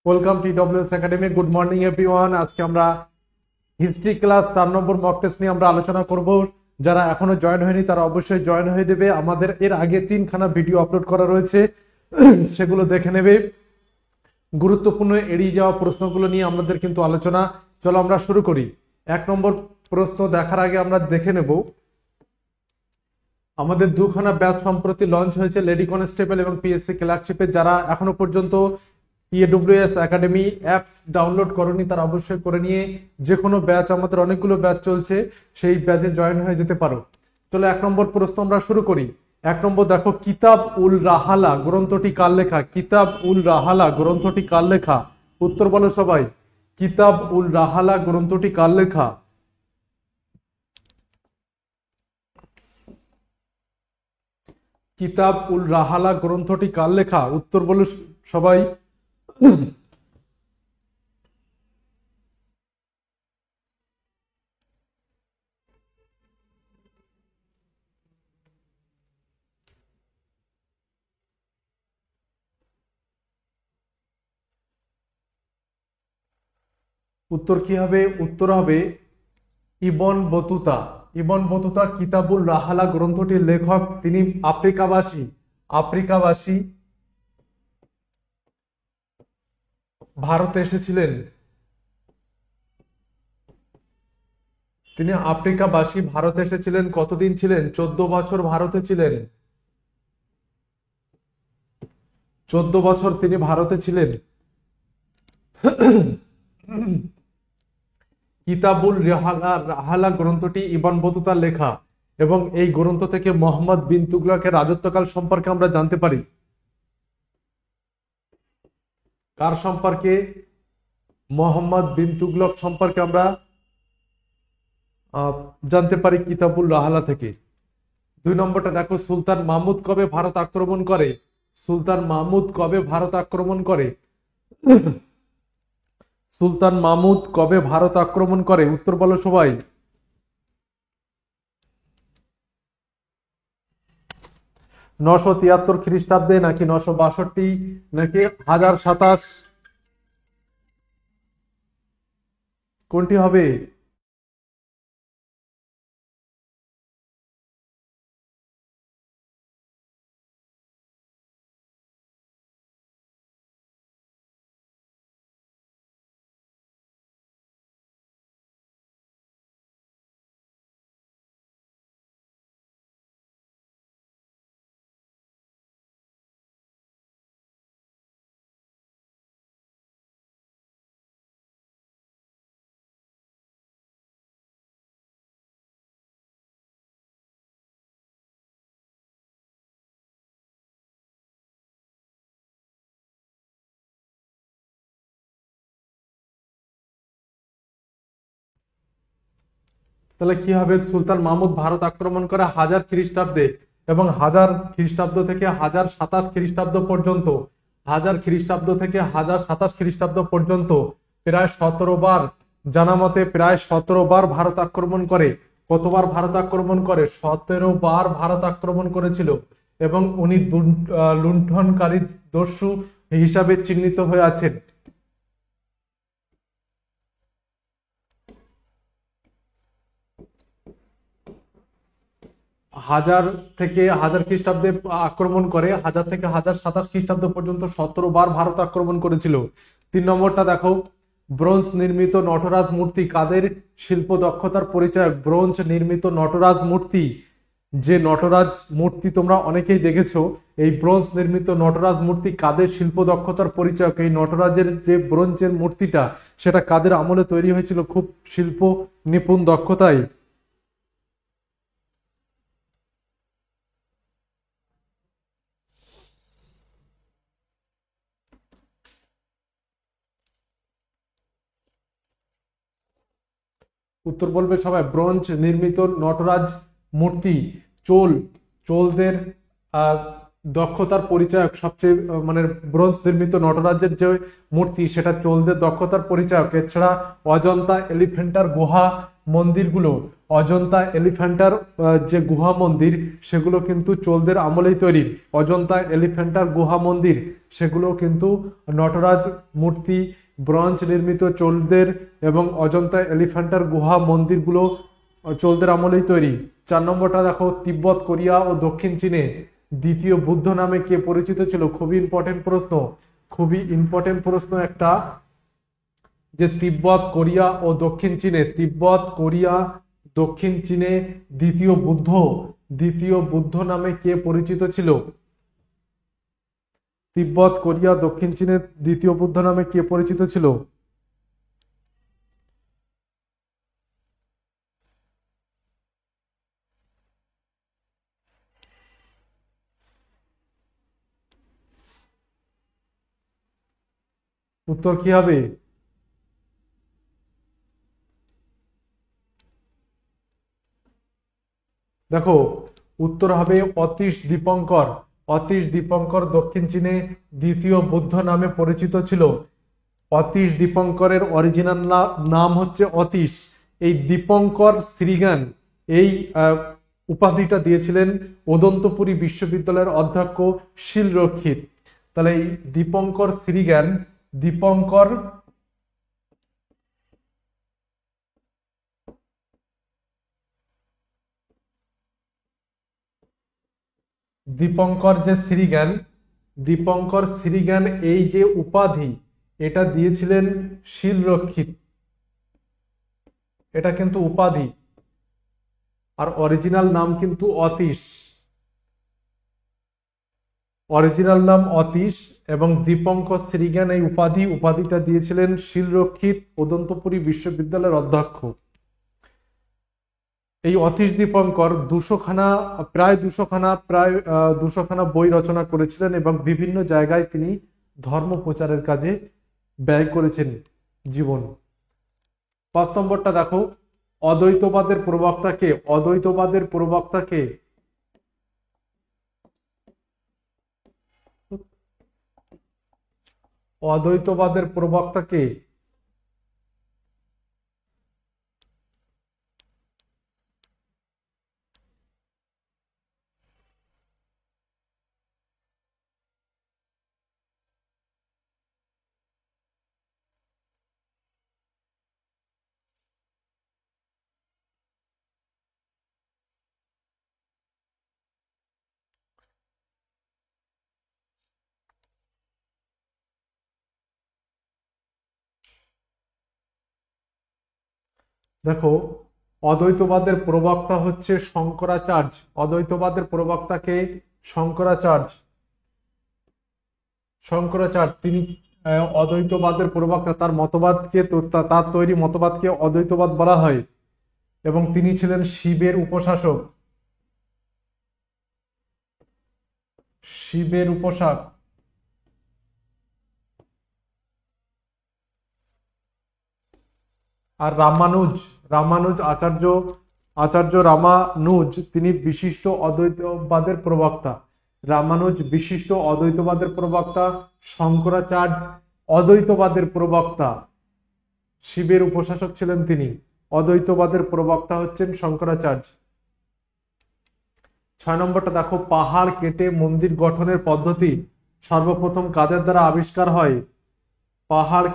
Welcome TWS academy. Good morning everyone. আজকে আমরা history class 4 নম্বর mock test নিয়ে আমরা আলোচনা করব। যারা এখনো জয়েন হয়নি তারা অবশ্যই জয়েন হয়ে দেবে। আমাদের এর আগে 3খানা ভিডিও আপলোড করা রয়েছে, সেগুলো দেখে নেবে। গুরুত্বপূর্ণ এড়িয়ে যাওয়া প্রশ্নগুলো নিয়ে আমাদের কিন্তু আলোচনা। চলো আমরা শুরু করি। 1 নম্বর প্রশ্ন দেখার আগে আমরা দেখে নেব আমাদের 2খানা ব্যাচ সম্প্রতি লঞ্চ হয়েছে, লেডি কনস্টেবল এবং পিএসসি ক্লার্কশিপে। যারা এখনো পর্যন্ত টিডব্লিউএস একাডেমি অ্যাপস ডাউনলোড করনি তারা অবশ্যই করে নিয়ে যে কোনো ব্যাচ, আমাদের অনেকগুলো ব্যাচ চলছে, সেই ব্যাচে জয়েন হয়ে যেতে পারো। চলো 1 নম্বর প্রশ্ন আমরা শুরু করি। 1 নম্বর দেখো, কিতাব উল রাহালা গ্রন্থটি কার লেখা? কিতাব উল রাহালা গ্রন্থটি কার লেখা? উত্তর বলো সবাই। কিতাব উল রাহালা গ্রন্থটি কার লেখা? কিতাব উল রাহালা গ্রন্থটি কার লেখা? উত্তর বলো সবাই। উত্তর কি হবে? উত্তর হবে ইবন বতুতা। ইবন বতুতা কিতাবুল রাহালা গ্রন্থটির লেখক। তিনি আফ্রিকাবাসী ভারতে এসেছিলেন। তিনি আফ্রিকাবাসী ভারতে এসেছিলেন। কতদিন ছিলেন? 14 বছর ভারতে ছিলেন। 14 বছর তিনি ভারতে ছিলেন। কিতাবুল রাহালা গ্রন্থটি ইবন বতুতার লেখা এবং এই গ্রন্থ থেকে মোহাম্মদ বিন তুগলকের রাজত্বকাল সম্পর্কে আমরা জানতে পারি। কার সম্পর্কে? মোহাম্মদ বিন তুগলক সম্পর্কে আমরা জানতে পারি কিতাবুল রাহালা থেকে। 2 নম্বরটা দেখো, সুলতান মাহমুদ কবে ভারত আক্রমণ করে? সুলতান মাহমুদ কবে ভারত আক্রমণ করে? সুলতান মাহমুদ কবে ভারত আক্রমণ করে? উত্তর বলো সবাই। 973 খ্রিস্টাব্দে নাকি 962 নাকি 1027? কোনটি হবে? তাহলে কি হবে? সুলতান মাহমুদ ভারত আক্রমণ করে 1000 খ্রিস্টাব্দে এবং 1000 খ্রিস্টাব্দ থেকে 1027 খ্রিস্টাব্দ পর্যন্ত, 1000 খ্রিস্টাব্দ থেকে 1027 খ্রিস্টাব্দ পর্যন্ত প্রায় 17 বার, জানা মতে প্রায় 17 বার ভারত আক্রমণ করে। কতবার ভারত আক্রমণ করে? 17 বার ভারত আক্রমণ করেছিল এবং উনি লুণ্ঠনকারী দস্যু হিসাবে চিহ্নিত হয়ে আছেন। 1000 থেকে 1000 খ্রিস্টাব্দে আক্রমণ করে, 1000 থেকে 1027 খ্রিস্টাব্দ পর্যন্ত 17 বার ভারত আক্রমণ করেছিল। 3 নম্বরটা দেখো, ব্রোঞ্জ নির্মিত নটরাজ মূর্তি কাদের শিল্প দক্ষতার পরিচয়? ব্রোঞ্জ নির্মিত নটরাজ মূর্তি, যে নটরাজ মূর্তি তোমরা অনেকেই দেখেছো, এই ব্রোঞ্জ নির্মিত নটরাজ মূর্তি কাদের শিল্প দক্ষতার পরিচয়? এই নটরাজের যে ব্রোঞ্জের মূর্তিটা, সেটা কাদের আমলে তৈরি হয়েছিল? খুব শিল্প নিপুণ দক্ষতায়। উত্তর বলবে সবাই। ব্রোঞ্জ নির্মিত নটরাজ মূর্তি চোলদের দক্ষতার পরিচায়ক। সবচেয়ে মানে ব্রোঞ্জ নির্মিত নটরাজের যে মূর্তি, সেটা চোলদের দক্ষতার পরিচায়ক। এছাড়া অজন্তা, এলিফেন্টার গুহা মন্দিরগুলো, অজন্তা এলিফ্যান্টার যে গুহা মন্দির সেগুলো কিন্তু চোলদের আমলেই তৈরি। অজন্তা এলিফ্যান্টার গুহা মন্দির সেগুলো কিন্তু নটরাজ মূর্তি, ব্রোঞ্জ নির্মিত চোলদের এবং অজন্তা এলিফ্যান্টার গুহা মন্দিরগুলো চোলদের আমলেই তৈরি। 4 নম্বরটা দেখো, তিব্বত, কোরিয়া ও দক্ষিণ চীনে দ্বিতীয় বুদ্ধ নামে কে পরিচিত ছিল? খুবই ইম্পর্টেন্ট প্রশ্ন, খুবই ইম্পর্টেন্ট প্রশ্ন একটা, যে তিব্বত, কোরিয়া ও দক্ষিণ চীনে, তিব্বত, কোরিয়া, দক্ষিণ চীনে দ্বিতীয় বুদ্ধ নামে কে পরিচিত ছিল? তিব্বত, কোরিয়া, দক্ষিণ চীনে দ্বিতীয় বুদ্ধ নামে কে পরিচিত ছিল? উত্তর কি হবে? দেখো, উত্তর হবে অতীশ দীপঙ্কর। অতীশ দীপঙ্কর দক্ষিণ চীনে দ্বিতীয় বুদ্ধ নামে পরিচিত ছিল। অতীশ দীপঙ্করের অরিজিনাল নাম হচ্ছে অতীশ। এই দীপঙ্কর শ্রীজ্ঞান এই উপাধিটা দিয়েছিলেন ওদন্তপুরী বিশ্ববিদ্যালয়ের অধ্যক্ষ শীলরক্ষিত। তাহলে এই দীপঙ্কর শ্রীজ্ঞান, দীপঙ্কর শ্রীজ্ঞান এই যে উপাধি এটা দিয়েছিলেন শীলরক্ষিত। এটা কিন্তু উপাধি, আর অরিজিনাল নাম কিন্তু অতীশ। অরিজিনাল নাম অতীশ এবং দীপঙ্কর শ্রীজ্ঞান এই উপাধিটা দিয়েছিলেন শীলরক্ষিত, ওদন্তপুরী বিশ্ববিদ্যালয়ের অধ্যক্ষ। এই অতীশ দীপঙ্কর প্রায় দুশো খানা বই রচনা করেছিলেন এবং বিভিন্ন জায়গায় তিনি ধর্ম প্রচারের কাজে ব্যয় করেছেন জীবন। 5 নম্বরটা দেখো, অদ্বৈতবাদের প্রবক্তা কে? অদ্বৈতবাদের প্রবক্তা কে? অদ্বৈতবাদের প্রবক্তা কে? দেখো, অদ্বৈতবাদের প্রবক্তা হচ্ছে শঙ্করাচার্য। অদ্বৈতবাদের প্রবক্তাকে শঙ্করাচার্য তিনি অদ্বৈতবাদের প্রবক্তা। তার তৈরি মতবাদকে অদ্বৈতবাদ বলা হয় এবং তিনি ছিলেন শিবের উপাসক। আর আচার্য রামানুজ তিনি বিশিষ্ট অদ্বৈতবাদের প্রবক্তা। শঙ্করাচার্য অদ্বৈতবাদের প্রবক্তা, শিবের উপাসক ছিলেন তিনি। অদ্বৈতবাদের প্রবক্তা হচ্ছেন শঙ্করাচার্য। 6 নম্বরটা দেখো, পাহাড় কেটে মন্দির গঠনের পদ্ধতি সর্বপ্রথম কাদের দ্বারা আবিষ্কার হয়? পাহাড়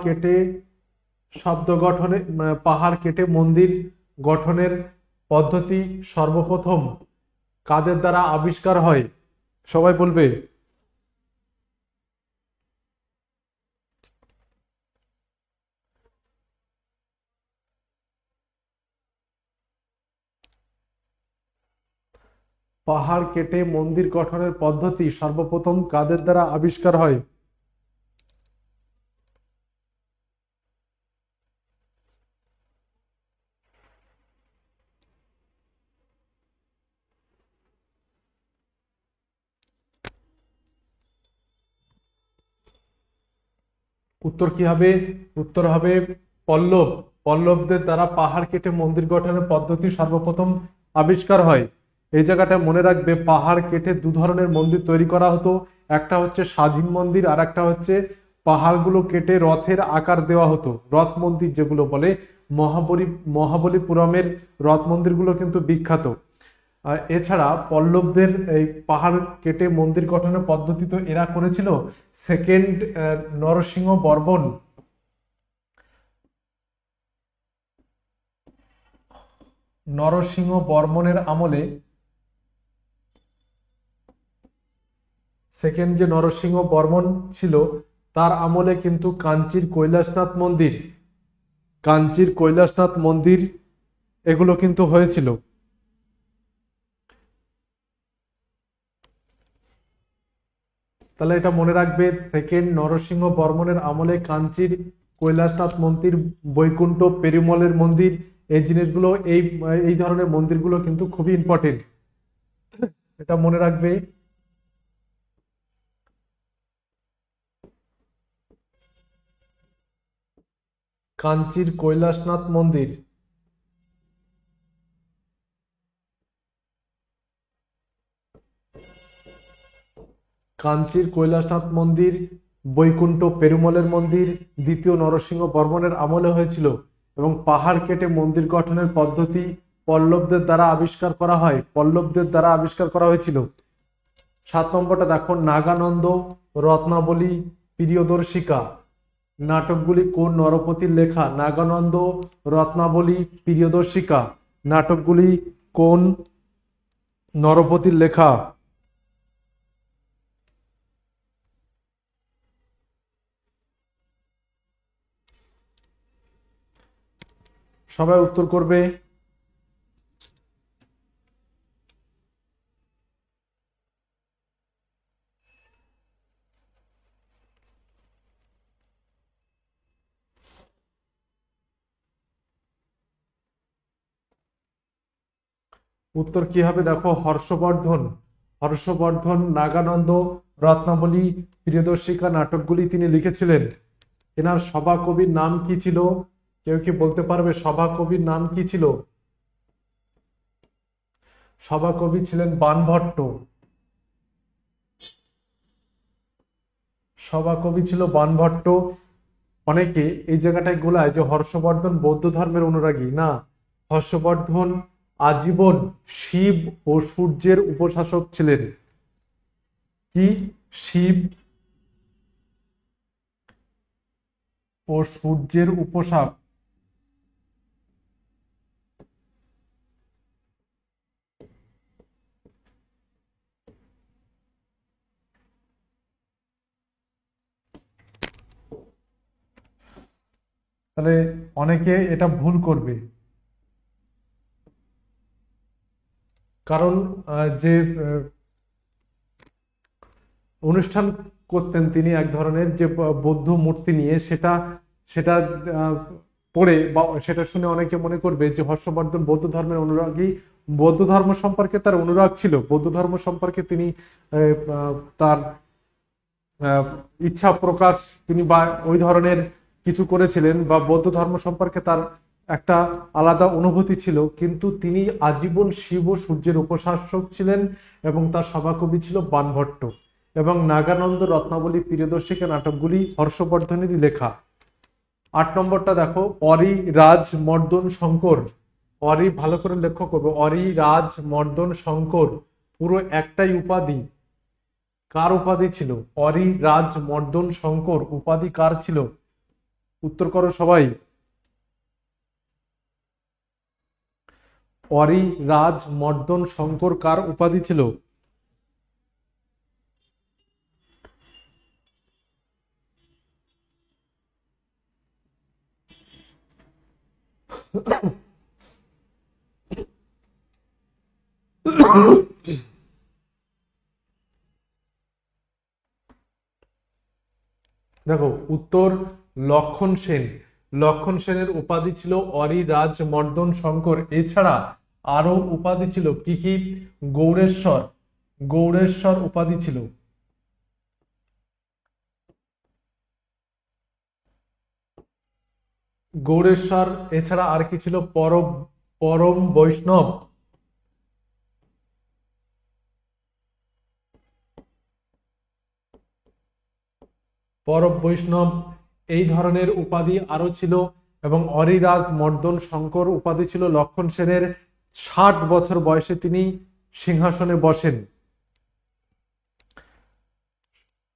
কেটে মন্দির গঠনের পদ্ধতি সর্বপ্রথম কাদের দ্বারা আবিষ্কার হয়? সবাই বলবে। পাহাড় কেটে মন্দির গঠনের পদ্ধতি সর্বপ্রথম কাদের দ্বারা আবিষ্কার হয়? উত্তর কি হবে? উত্তর হবে পল্লবদের দ্বারা পাহাড় কেটে মন্দির গঠনের পদ্ধতি সর্বপ্রথম আবিষ্কার হয়। এই জায়গাটা মনে রাখবে, পাহাড় কেটে 2 ধরনের মন্দির তৈরি করা হতো। একটা হচ্ছে স্বাধীন মন্দির, আর একটা হচ্ছে পাহাড়গুলো কেটে রথের আকার দেওয়া হতো, রথ মন্দির যেগুলো বলে। মহাবলী মহাবলীপুরমের রথ মন্দিরগুলো কিন্তু বিখ্যাত। আর এছাড়া পল্লবদের এই পাহাড় কেটে মন্দির গঠনের পদ্ধতি তো এরা করেছিল। সেকেন্ড নরসিংহ বর্মন বর্মনের আমলে, সেকেন্ড যে নরসিংহ বর্মন ছিল তার আমলে কিন্তু কাঞ্চির কৈলাসনাথ মন্দির এগুলো কিন্তু হয়েছিল। তাহলে এটা মনে রাখবে, সেকেন্ড নরসিংহ বর্মনের আমলে কাঞ্চির কৈলাসনাথ মন্দির, বৈকুণ্ঠ পেরুমলের মন্দির, এই জিনিসগুলো এই ধরনের মন্দিরগুলো কিন্তু খুবই ইম্পর্টেন্ট, এটা মনে রাখবে। কাঞ্চির কৈলাসনাথ মন্দির, বৈকুণ্ঠ পেরুমলের মন্দির দ্বিতীয় নরসিংহ বর্মনের আমলে হয়েছিল এবং পাহাড় কেটে মন্দির গঠনের পদ্ধতি পল্লবদের দ্বারা আবিষ্কার করা হয়েছিল। 7 নম্বরটা দেখো, নাগানন্দ, রত্নাবলী, প্রিয়দর্শিকা নাটকগুলি কোন নরপতির লেখা? নাগানন্দ, রত্নাবলী, প্রিয়দর্শিকা নাটকগুলি কোন নরপতির লেখা? সবাই উত্তর করবে। উত্তর কি হবে দেখো, হর্ষবর্ধন নাগানন্দ, রত্নাবলী, প্রিয়দর্শিকা নাটকগুলি তিনি লিখেছিলেন। এনার সভাকবির নাম কি ছিল? কেউ কি বলতে পারবে সভাকবির নাম কি ছিল? সভাকবি ছিলেন বাণভট্ট। সভাকবি ছিল বাণভট্ট। অনেকে এই জায়গাটায় গোলায় যে হর্ষবর্ধন বৌদ্ধ ধর্মের অনুরাগী, না, হর্ষবর্ধন আজীবন শিব ও সূর্যের উপাসক ছিলেন। কি? শিব ও সূর্যের উপাসক। তাহলে অনেকে এটা ভুল করবে, কারণ যে অনুষ্ঠান করতেন তিনি এক ধরনের যে বৌদ্ধ মূর্তি নিয়ে, সেটা সেটা পড়ে বা সেটা শুনে অনেকে মনে করবে যে হর্ষবর্ধন বৌদ্ধ ধর্মের অনুরাগী, বৌদ্ধ ধর্ম সম্পর্কে তার অনুরাগ ছিল, বৌদ্ধ ধর্ম সম্পর্কে তিনি তার ইচ্ছা প্রকাশ তিনি বা ওই ধরনের কিছু করেছিলেন, বা বৌদ্ধ ধর্ম সম্পর্কে তার একটা আলাদা অনুভূতি ছিল, কিন্তু তিনি আজীবন শিব ও সূর্যের উপাসক ছিলেন এবং তার সভাকবি ছিল বাণভট্ট। এবং নাগানন্দ, রত্নাবলী, প্রিয়দর্শিকা নাটকগুলি হর্ষবর্ধনেরই লেখা। 8 নম্বরটা দেখো, অরি রাজ মর্দন শঙ্কর। অরি, ভালো করে লক্ষ্য করবে, অরি রাজ মর্দন শঙ্কর পুরো একটাই উপাধি। কার উপাধি ছিল? অরি রাজ মর্দন শঙ্কর উপাধি কার ছিল? উত্তর করো সবাই। অরি রাজ মর্দন শঙ্কর কার উপাধি ছিল? দেখো উত্তর, লক্ষণ সেন। লক্ষণ সেনের উপাধি ছিল অরি রাজ মর্দন শঙ্কর। এছাড়া আরো উপাধি ছিল কি কি? গৌড়েশ্বর উপাধি ছিল। গৌড়েশ্বর, এছাড়া আর কি ছিল? পরম বৈষ্ণব। পরম বৈষ্ণব, এই ধরনের উপাধি আরো ছিল। এবং অরিরাজ মর্দন শঙ্কর উপাধি ছিল লক্ষণ সেনের। 60 বছর বয়সে তিনি সিংহাসনে বসেন।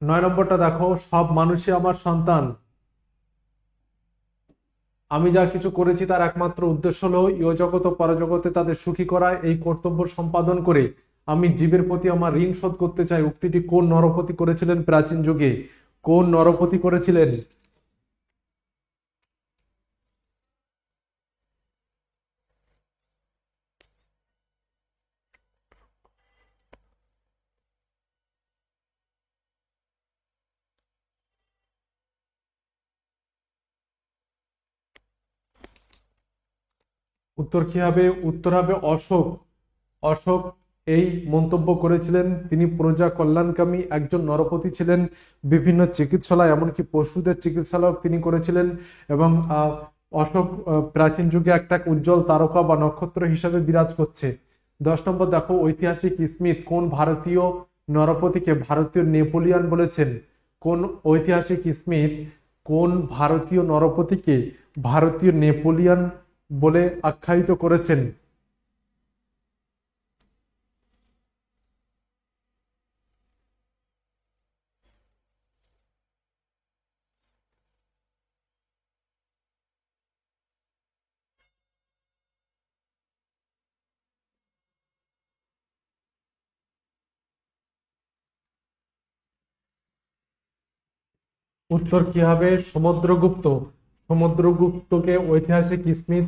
9 নম্বরটা দেখো, সব মানুষই আমার সন্তান। আমি যা কিছু করেছি তার একমাত্র উদ্দেশ্য হলো ইহজগৎ ও পরজগতে তাদের সুখী করা। এই কর্তব্য সম্পাদন করে আমি জীবের প্রতি আমার ঋণ শোধ করতে চাই। উক্তিটি কোন নরপতি করেছিলেন প্রাচীন যুগে? কোন নরপতি করেছিলেন? উত্তর কি হবে? উত্তর হবে অশোক। অশোক এই মন্তব্য করেছিলেন। তিনি প্রজা কল্যাণকামী একজন নরপতি ছিলেন। বিভিন্ন চিকিৎসালয়, এমনকি পশুদের চিকিৎসালয় তিনি করেছিলেন। এবং অশোক প্রাচীন যুগে একটা উজ্জ্বল তারকা বা নক্ষত্র হিসাবে বিরাজ করছে। 10 নম্বর দেখো, ঐতিহাসিক স্মিথ কোন ভারতীয় নরপতিকে ভারতীয় নেপোলিয়ন বলেছেন? কোন ঐতিহাসিক স্মিথ কোন ভারতীয় নরপতিকে ভারতীয় নেপোলিয়ন বলে আখ্যায়িত করেছেন? উত্তর কি হবে? সমুদ্রগুপ্ত। সমুদ্রগুপ্তকে ঐতিহাসিক স্মিথ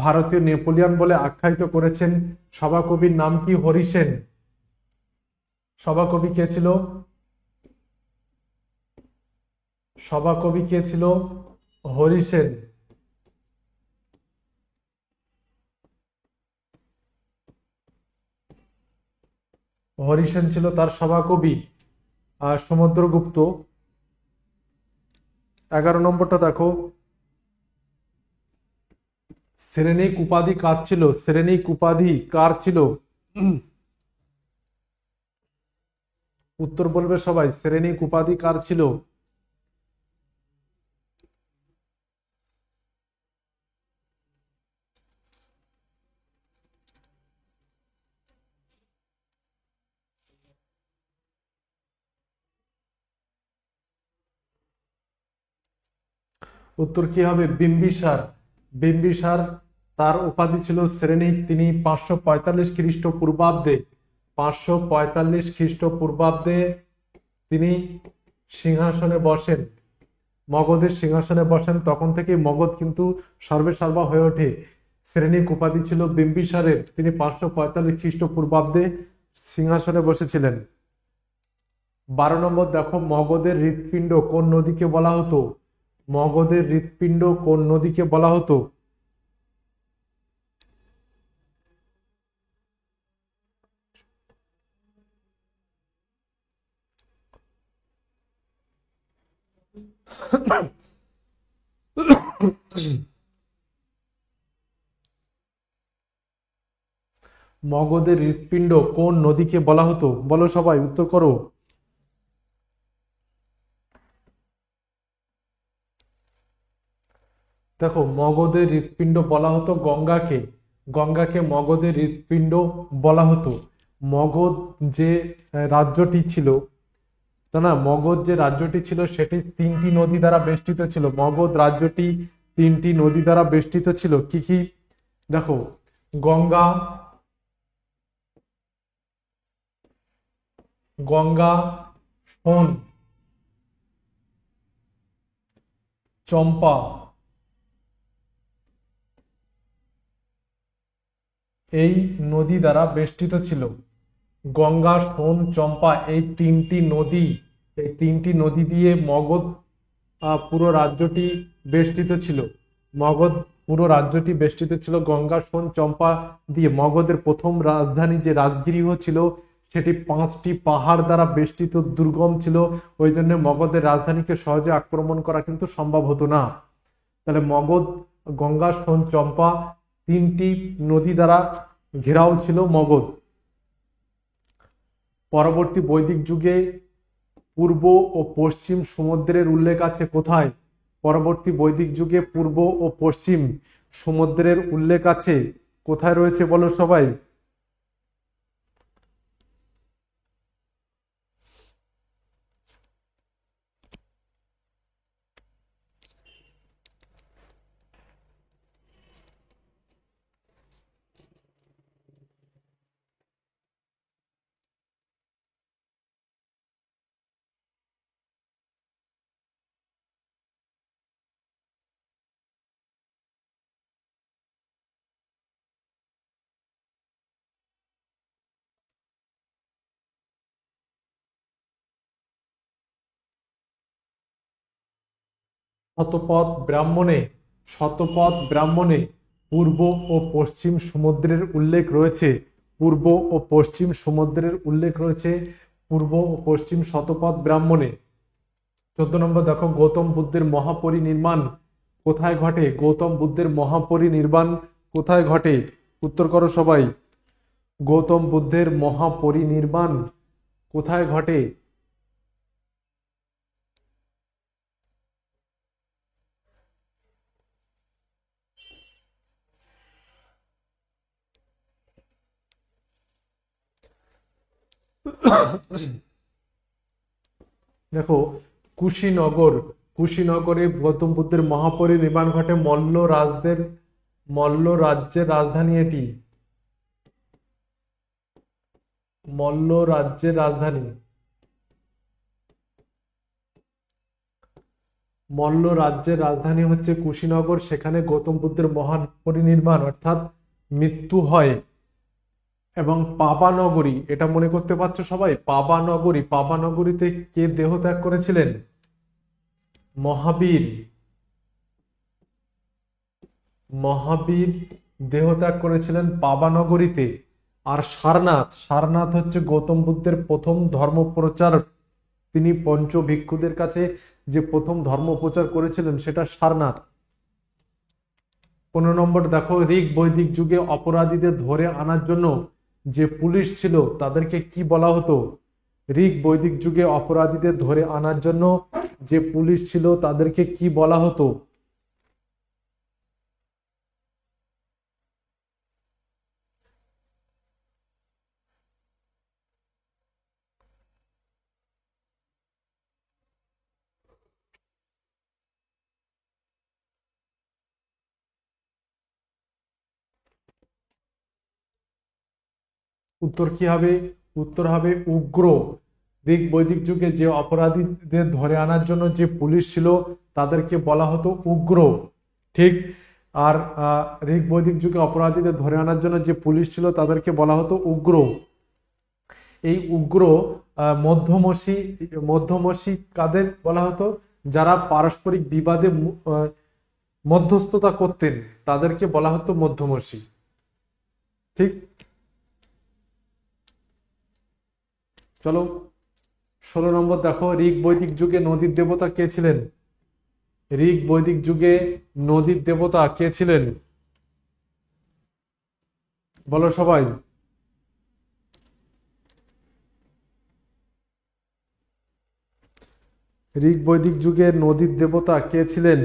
ভারতীয় নেপোলিয়ন বলে আখ্যায়িত করেছেন। সভাকবির নাম কি? হরিসেন। সভাকবি কে ছিল? সভাকবি কে ছিল? হরিসেন। হরিসেন ছিল তার সভাকবি। আর সমুদ্রগুপ্ত। 11 নম্বরটা দেখো, সেরেনিক উপাধি কার ছিল? সেরেনিক উপাধি কার ছিল? উত্তর বলবে সবাই। সেরেনিক উপাধি কার ছিল? উত্তর কি হবে? বিম্বিসার। বিম্বিসার তার উপাধি ছিল সেরেনিক। তিনি 545 খ্রিস্টপূর্বাব্দে 545 খ্রিস্টপূর্বাব্দে তিনি সিংহাসনে বসেন, মগধের সিংহাসনে বসেন। তখন থেকে মগধ কিন্তু সর্বেসর্বা হয়ে ওঠে। সেরেনিক উপাধি ছিল বিম্বিসারের। তিনি 545 খ্রিস্টপূর্বাব্দে সিংহাসনে বসেছিলেন। 12 নম্বর দেখো, মগধের হৃৎপিণ্ড কোন নদীকে বলা হতো? মগধের হৃৎপিণ্ড কোন নদীকে বলা হতো? মগধের হৃৎপিণ্ড কোন নদীকে বলা হতো? বলো সবাই, উত্তর করো। দেখো, মগধের হৃৎপিণ্ড বলা হতো গঙ্গাকে। গঙ্গাকে মগধের হৃৎপিণ্ড বলা হতো। মগধ যে রাজ্যটি ছিল, তা না, মগধ যে রাজ্যটি ছিল সেটি 3টি নদী দ্বারা বেষ্টিত ছিল। মগধ রাজ্যটি 3টি নদী দ্বারা বেষ্টিত ছিল। কি কি? দেখো, গঙ্গা, গঙ্গা, সোন, চম্পা, এই নদী দ্বারা বেষ্টিত ছিল। গঙ্গা, সোন, চম্পা এই তিনটি নদী দিয়ে মগধ পুরো রাজ্যটি বেষ্টিত ছিল। মগধ পুরো রাজ্যটি বেষ্টিত ছিল গঙ্গা, সোন, চম্পা দিয়ে। মগধের প্রথম রাজধানী যে রাজগৃহ ছিল সেটি 5টি পাহাড় দ্বারা বেষ্টিত, দুর্গম ছিল। ওই জন্য মগধের রাজধানীকে সহজে আক্রমণ করা কিন্তু সম্ভব হতো না। তাহলে মগধ গঙ্গা, সোন, চম্পা 3টি নদী দ্বারা ঘেরাও ছিল মগধ। পরবর্তী বৈদিক যুগে পূর্ব ও পশ্চিম সমুদ্রের উল্লেখ আছে কোথায়? পরবর্তী বৈদিক যুগে পূর্ব ও পশ্চিম সমুদ্রের উল্লেখ আছে? কোথায় রয়েছে বলো সবাই? শতপথ ব্রাহ্মণে পূর্ব ও পশ্চিম সমুদ্রের উল্লেখ রয়েছে। পূর্ব ও পশ্চিম সমুদ্রের উল্লেখ রয়েছে পূর্ব ও পশ্চিম শতপথ ব্রাহ্মণে। 14 নম্বর দেখো, গৌতম বুদ্ধের মহাপরিনির্বাণ কোথায় ঘটে? গৌতম বুদ্ধের মহাপরিনির্বাণ কোথায় ঘটে? উত্তর করো সবাই। গৌতম বুদ্ধের মহাপরিনির্বাণ কোথায় ঘটে? দেখো, কুশীনগরে গৌতম বুদ্ধের মহাপরিনির্বাণ ঘটে। মল্ল রাজ্যের রাজধানী এটি। মল্ল রাজ্যের রাজধানী হচ্ছে কুশীনগর। সেখানে গৌতম বুদ্ধের মহাপরিনির্বাণ অর্থাৎ মৃত্যু হয়। এবং পাবানগরী, এটা মনে করতে পারছো সবাই? পাবানগরীতে কে দেহ ত্যাগ করেছিলেন? মহাবীর দেহ ত্যাগ করেছিলেন পাবানগরীতে। আর সারনাথ হচ্ছে গৌতম বুদ্ধের প্রথম ধর্মপ্রচার। তিনি পঞ্চ ভিক্ষুদের কাছে যে প্রথম ধর্ম প্রচার করেছিলেন সেটা সারনাথ। 15 নম্বর দেখো, ঋগ বৈদিক যুগে অপরাধীদের ধরে আনার জন্য যে পুলিশ ছিল তাদেরকে কি বলা হতো? ঋগ বৈদিক যুগে অপরাধীদের ধরে আনার জন্য যে পুলিশ ছিল তাদেরকে কি বলা হতো? উত্তর কি হবে? উত্তর হবে উগ্র। ঋগ বৈদিক যুগে যে অপরাধীদের ধরে আনার জন্য যে পুলিশ ছিল তাদেরকে বলা হতো উগ্র। ঠিক। আর ঋগ বৈদিক যুগে অপরাধীদের ধরে আনার জন্য যে পুলিশ ছিল তাদেরকে বলা হতো উগ্র। এই উগ্র মধ্যমসী কাদের বলা হতো? যারা পারস্পরিক বিবাদে মধ্যস্থতা করতেন তাদেরকে বলা হতো মধ্যমসী। ঠিক। চলো 16 নম্বর দেখো, ঋগ বৈদিক যুগে নদীর দেবতা কে ছিলেন? ঋগ বৈদিক যুগে নদীর দেবতা কে ছিলেন বলো সবাই। ঋগ বৈদিক যুগে নদীর দেবতা কে ছিলেন?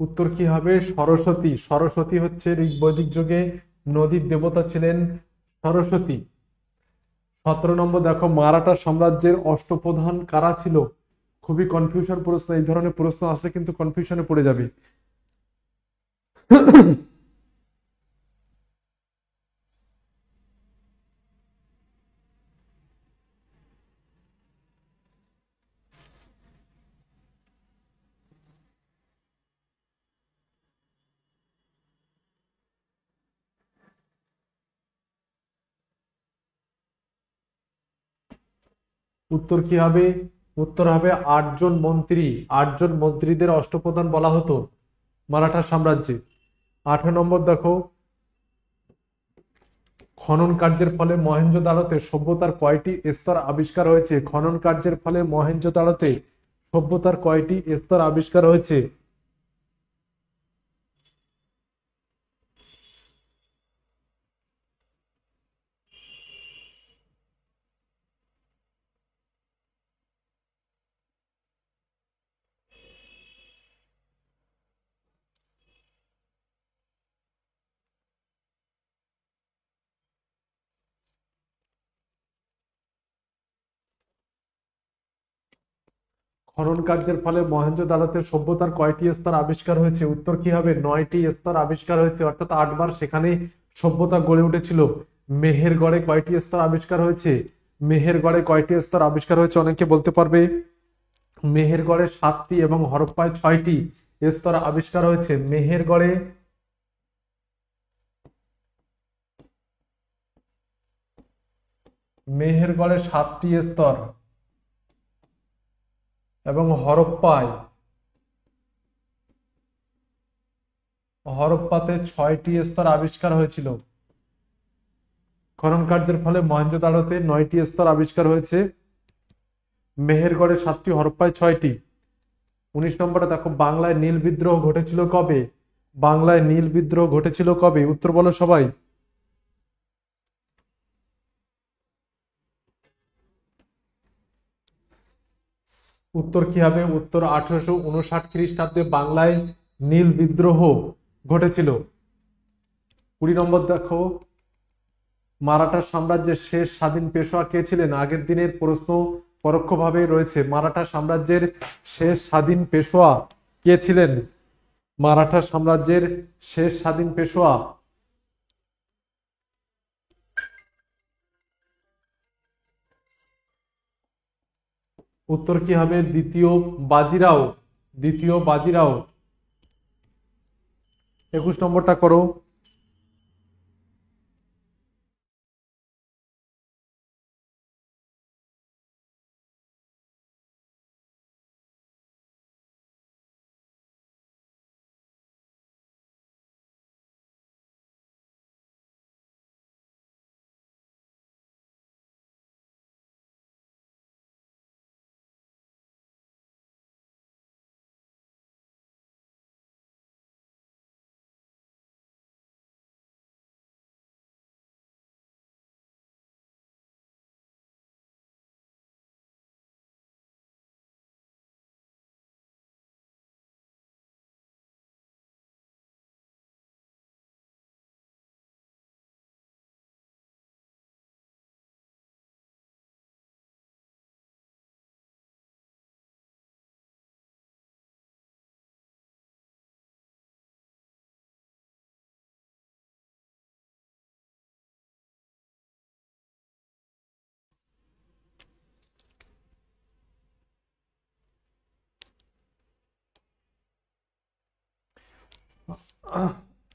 উত্তর কি হবে? সরস্বতী হচ্ছে ঋগ বৈদিক যুগে নদীর দেবতা ছিলেন সরস্বতী। 17 নম্বর দেখো, মারাঠা সাম্রাজ্যের অষ্টপ্রধান কারা ছিল? খুবই কনফিউশন প্রশ্ন, এই ধরনের প্রশ্ন আসলে কিন্তু কনফিউশনে পড়ে যাবে। উত্তর কি হবে? উত্তর হবে 8 জন মন্ত্রী। 8 জন মন্ত্রীদের অষ্টপ্রধান বলা হতো মারাঠা সাম্রাজ্যে। 18 নম্বর দেখো, খনন কার্যের ফলে মহেঞ্জোদারোতে সভ্যতার কয়টি স্তর আবিষ্কার হয়েছে? খনন কার্যের ফলে মহেঞ্জোদারোতে সভ্যতার কয়টি স্তর আবিষ্কার হয়েছে? খনন কার্যের ফলে মহেঞ্জোদারোতে সভ্যতার কয়টি স্তর আবিষ্কার হয়েছে? উত্তর কি হবে? 9টি স্তর আবিষ্কার হয়েছে, অর্থাৎ 8বার সেখানে সভ্যতা গড়ে উঠেছিল। মেহেরগড়ে কয়টি স্তর আবিষ্কার হয়েছে? মেহেরগড়ে কয়টি স্তর আবিষ্কার হয়েছে অনেকে বলতে পারবে? মেহেরগড়ে 7টি এবং হরপ্পায় 6টি স্তর আবিষ্কার হয়েছে। মেহেরগড়ে 7টি স্তর এবং হরপ্পাতে 6টি স্তর আবিষ্কার হয়েছিল। খনন কার্যের ফলে মহেঞ্জোদারোতে 9টি স্তর আবিষ্কার হয়েছে, মেহেরগড়ে 7টি, হরপ্পায় 6টি। 19 নম্বরে দেখো, বাংলায় নীল বিদ্রোহ ঘটেছিল কবে? বাংলায় নীল বিদ্রোহ ঘটেছিল কবে? উত্তর বলো সবাই। উত্তর কি হবে? উত্তর 1859 খ্রিস্টাব্দে বাংলায় নীল বিদ্রোহ ঘটেছিল। 20 নম্বর দেখো, মারাঠা সাম্রাজ্যের শেষ স্বাধীন পেশোয়া কে ছিলেন? আগের দিনের প্রশ্ন পরোক্ষভাবে রয়েছে। মারাঠা সাম্রাজ্যের শেষ স্বাধীন পেশোয়া কে ছিলেন? মারাঠা সাম্রাজ্যের শেষ স্বাধীন পেশোয়া। উত্তর কি হবে? বাজিরাও। দ্বিতীয় বাজিরাও। 21 নম্বরটা করো।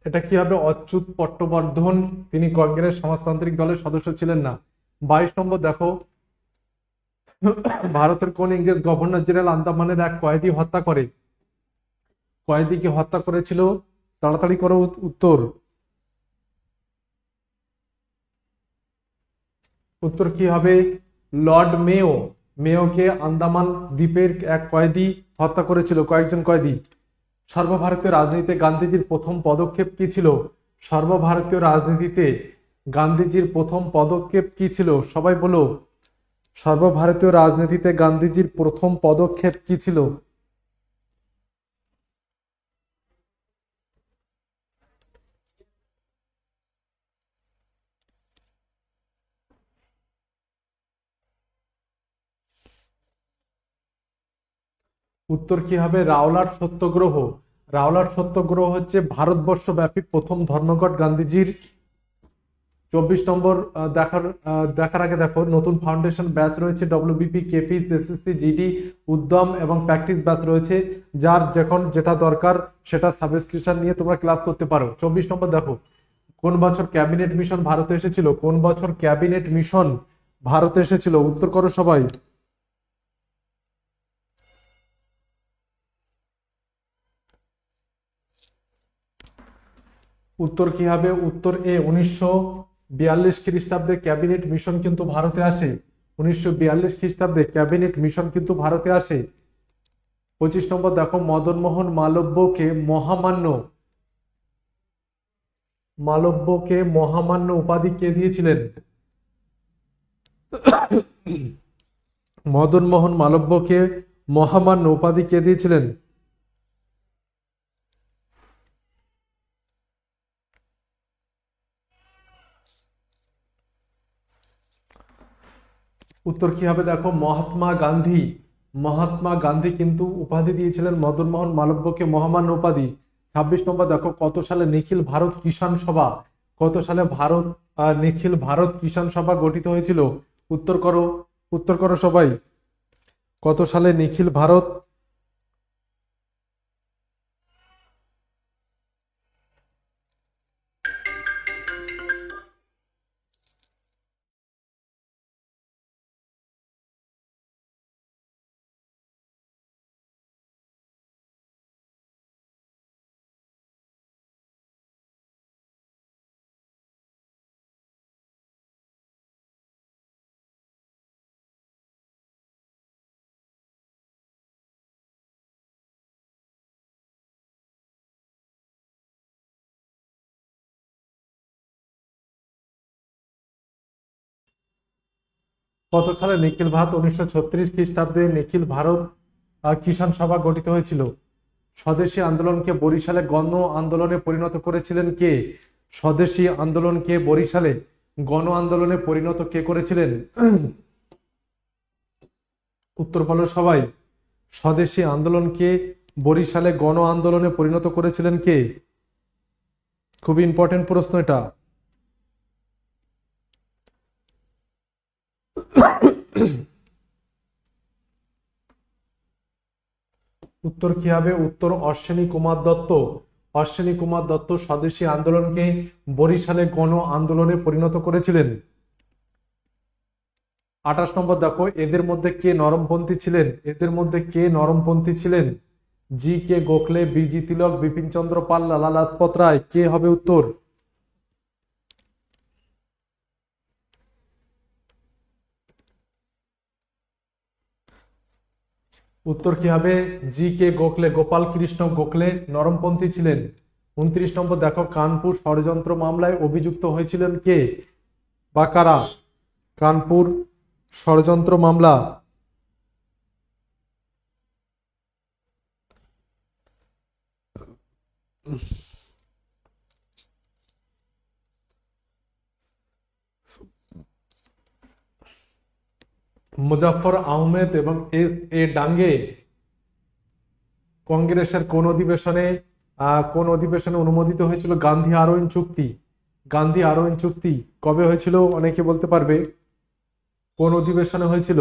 এটা কি হবে? অচ্যুত পট্টবর্ধন, তিনি কংগ্রেস সমাজতান্ত্রিক দলের সদস্য ছিলেন না। 22 নম্বর দেখো, ভারতের কোন ইংরেজ গভর্নর জেনারেল আন্দামানের এক কয়েদি হত্যা করে? কয়েদিকে হত্যা করেছিল? তাড়াতাড়ি করো উত্তর। উত্তর কি হবে? লর্ড মেও। মেওকে আন্দামান দ্বীপের এক কয়েদি হত্যা করেছিল, কয়েকজন কয়েদি। সর্বভারতীয় রাজনীতিতে গান্ধীজির প্রথম পদক্ষেপ কি ছিল? সর্বভারতীয় রাজনীতিতে গান্ধীজির প্রথম পদক্ষেপ কি ছিল? সবাই বলো। সর্বভারতীয় রাজনীতিতে গান্ধীজির প্রথম পদক্ষেপ কি ছিল? উত্তর কি হবে? রাওলাট সত্যাগ্রহ। রাওলাট সত্যাগ্রহ হচ্ছে ভারতবর্ষব্যাপী প্রথম ধর্মঘট গান্ধীজির। 24 নম্বর দেখার আগে দেখো, নতুন ফাউন্ডেশন ব্যাচ রয়েছে, ডব্লিউবিপি, কেপি, এসএসসি, জিডি, উদ্যম এবং প্র্যাকটিস ব্যাচ রয়েছে। যার যখন যেটা দরকার সেটা সাবস্ক্রিপশন নিয়ে তোমরা ক্লাস করতে পারো। 24 নম্বর দেখো, কোন বছর ক্যাবিনেট মিশন ভারতে এসেছিল? কোন বছর ক্যাবিনেট মিশন ভারতে এসেছিল? উত্তর করো সবাই। উত্তর কি হবে? উত্তর এ 1900 42 খ্রিস্টাব্দে ক্যাবিনেট মিশন কিন্তু ভারতে আসে। 1942 খ্রিস্টাব্দে ক্যাবিনেট মিশন কিন্তু ভারতে আসে। 25 নম্বর দেখো, মদন মোহন মালব্যকে মহামান্য উপাধি কে দিয়েছিলেন? মদন মোহন মালব্যকে মহামান্য উপাধি কে দিয়েছিলেন? উত্তর কি হবে দেখো, মহাত্মা গান্ধী কিন্তু উপাধি দিয়েছিলেন মদন মোহন মালব্যকে মহামান্য উপাধি। 26 নম্বর দেখো, কত সালে নিখিল ভারত কিষাণ সভা গঠিত হয়েছিল? উত্তর করো সবাই, কত সালে নিখিল ভারত কত সালে নিখিল ভারত 1936 খ্রিস্টাব্দে নিখিল ভারত কিষাণ সভা গঠিত হয়েছিল? স্বদেশী আন্দোলনকে বরিশালে গণ আন্দোলনে পরিণত করেছিলেন কে? স্বদেশী আন্দোলনকে বরিশালে গণ আন্দোলনে পরিণত কে করেছিলেন? উত্তর বলো সবাই, স্বদেশী আন্দোলনকে বরিশালে গণ আন্দোলনে পরিণত করেছিলেন কে? খুবই ইম্পর্টেন্ট প্রশ্ন এটা। উত্তর কি হবে? উত্তর অশ্বিনী কুমার দত্ত। অশ্বিনী কুমার দত্ত স্বদেশী আন্দোলনকে বরিশালে গণ আন্দোলনে পরিণত করেছিলেন। 28 নম্বর দেখো, এদের মধ্যে কে নরমপন্থী ছিলেন? জি কে গোখলে, বিজি তিলক, বিপিন চন্দ্র পাল, লালা লাজপত রায়। কে হবে উত্তর? উত্তর কি হবে? জি কে গোখলে, গোপাল কৃষ্ণ গোখলে নরমপন্থী ছিলেন। 29 নম্বর দেখো, কানপুর ষড়যন্ত্র মামলায় অভিযুক্ত হয়েছিলেন কে বা কারা? কানপুর ষড়যন্ত্র মামলা। মুজাফফর আহমেদ এবং এস এ ডাঙ্গে কংগ্রেসের কোন অধিবেশনে অনুমোদিত হয়েছিল গান্ধী আরোইন চুক্তি? গান্ধী আরোইন চুক্তি কবে হয়েছিল? অনেকে বলতে পারবে কোন অধিবেশনে হয়েছিল?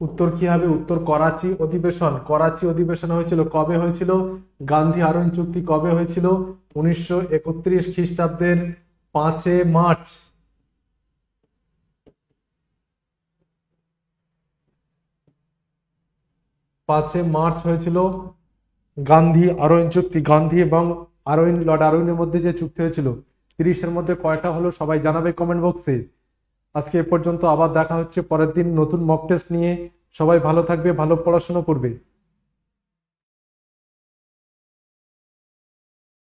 উত্তর কি হবে? উত্তর করাচি অধিবেশন হয়েছিল। কবে হয়েছিল? গান্ধী আরোইন চুক্তি কবে হয়েছিল? 1931 খ্রিস্টাব্দের 5 মার্চ। হয়েছিল গান্ধী আরোইন চুক্তি। গান্ধী এবং লর্ড আরোইনের মধ্যে যে চুক্তি হয়েছিল। 30-এর মধ্যে কয়টা হলো সবাই জানাবে কমেন্ট বক্সে। আজকে এ পর্যন্ত, আবার দেখা হচ্ছে পরের দিন নতুন মক টেস্ট নিয়ে। সবাই ভালো থাকবে, ভালো পড়াশোনা করবে।